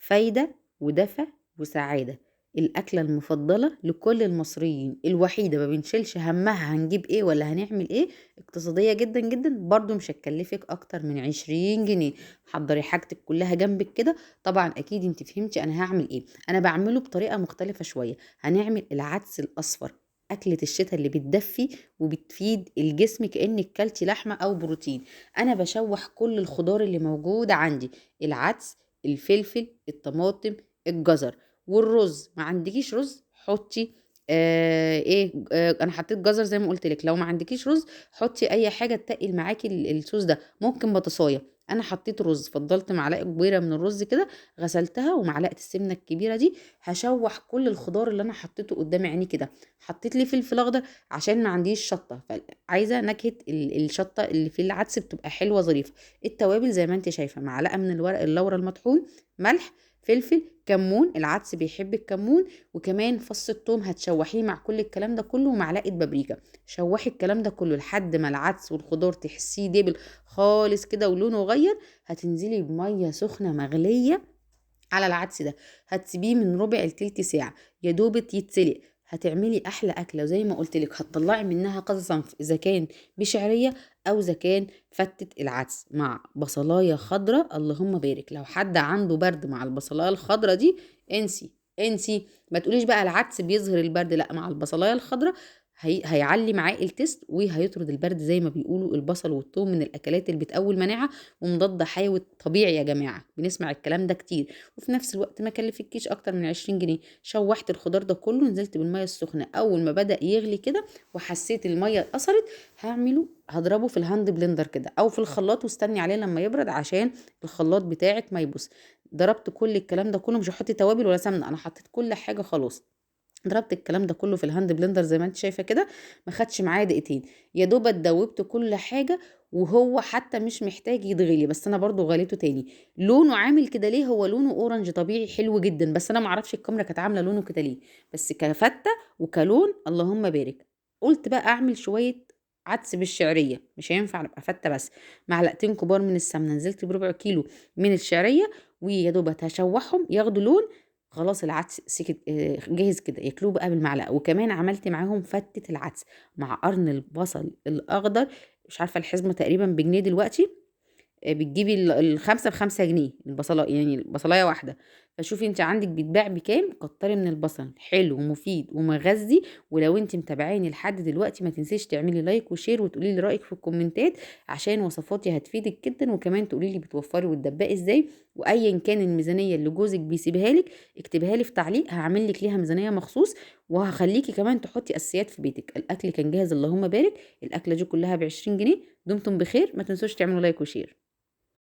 فايدة ودفى وسعادة. الأكلة المفضلة لكل المصريين، الوحيدة ما بنشيلش همها هنجيب ايه ولا هنعمل ايه، اقتصادية جدا جدا، برضو مش هتكلفك اكتر من 20 جنيه. حضري حاجتك كلها جنبك كده. طبعا اكيد انت فهمتي انا هعمل ايه. انا بعمله بطريقة مختلفة شوية. هنعمل العدس الاصفر، أكلة الشتاء اللي بتدفي وبتفيد الجسم كأنك كلتي لحمة أو بروتين. أنا بشوح كل الخضار اللي موجود عندي، العدس، الفلفل، الطماطم، الجزر، والرز. ما عندكيش رز حطي انا حطيت جزر زي ما قلت لك. لو ما عندكيش رز حطي اي حاجه تقل معاكي الصوص ده، ممكن بطاطسايه. انا حطيت رز، فضلت معلقه كبيره من الرز كده، غسلتها، ومعلقه السمنه الكبيره دي. هشوح كل الخضار اللي انا حطيته قدام عيني كده. حطيت لي فلفل اخضر عشان ما عنديش شطه، فعايزه نكهه الشطه اللي في العدس بتبقى حلوه ظريفه. التوابل زي ما انت شايفه، معلقه من الورق اللورا المطحون، ملح، فلفل، كمون، العدس بيحب الكمون، وكمان فص الثوم هتشوحيه مع كل الكلام ده كله، ومعلقه بابريكا. شوحي الكلام ده كله لحد ما العدس والخضار تحسيه دبل خالص كده ولونه غير. هتنزلي بميه سخنه مغليه على العدس ده، هتسيبيه من ربع لتلت ساعة يا دوبت يتسلق. هتعملي احلى اكله. زي ما قلت لك هتطلعي منها كذا صنف، اذا كان بشعريه او اذا كان فتة العدس مع بصلايه خضراء. اللهم بارك. لو حد عنده برد مع البصلايه الخضراء دي، انسي انسي. ما تقوليش بقى العدس بيظهر البرد، لا، مع البصلايه الخضراء هيعلي معاه التست وهيطرد البرد. زي ما بيقولوا البصل والثوم من الاكلات اللي بتقوي المناعه ومضاد حيوي طبيعي. يا جماعه بنسمع الكلام ده كتير. وفي نفس الوقت ما كلفكيش اكتر من 20 جنيه. شوحت الخضار ده كله، نزلت بالميه السخنه. اول ما بدأ يغلي كده وحسيت الميه اتأثرت، هضربه في الهاند بلندر كده او في الخلاط، واستني عليه لما يبرد عشان الخلاط بتاعك ما يبوظ. ضربت كل الكلام ده كله، مش هحط توابل ولا سمنه، انا حطيت كل حاجه خلاص. ضربت الكلام ده كله في الهاند بلندر زي ما انت شايفه كده. ما خدش معايا دقيقتين، يا دوب اتدوبت كل حاجه. وهو حتى مش محتاج يتغلي، بس انا برضو غليته تاني. لونه عامل كده ليه؟ هو لونه اورنج طبيعي حلو جدا، بس انا معرفش الكاميرا كانت عامله لونه كده ليه. بس كفته وكلون اللهم بارك. قلت بقى اعمل شويه عدس بالشعريه، مش هينفع ابقى فته بس. معلقتين كبار من السمنه، نزلت بربع كيلو من الشعريه، ويا دوب هشوحهم ياخدوا لون. خلاص العدس سكت جاهز كده، ياكلوه بقى بالمعلقه. وكمان عملت معاهم فتة العدس مع قرن البصل الاخضر. مش عارفه الحزمه تقريبا بجنيه دلوقتي. بتجيبي الخمسة ب5 جنيه البصلة، يعني البصلاية واحدة. فشوفي انت عندك بيتباع بكام. كتري من البصل، حلو ومفيد ومغذي. ولو انت متابعيني لحد دلوقتي ما تنسيش تعملي لايك وشير وتقولي لي رأيك في الكومنتات، عشان وصفاتي هتفيدك جدا. وكمان تقولي لي بتوفري وتدبقي ازاي. وايا كان الميزانية اللي جوزك بيسيبها لك، اكتبها لي في تعليق، هعمل لك ليها ميزانية مخصوص. وهخليكي كمان تحطي اساسيات في بيتك. الاكل كان جاهز اللهم بارك. الاكلة دي كلها ب20 جنيه. دمتم بخير، ما تنسوش تعملوا لايك وشير.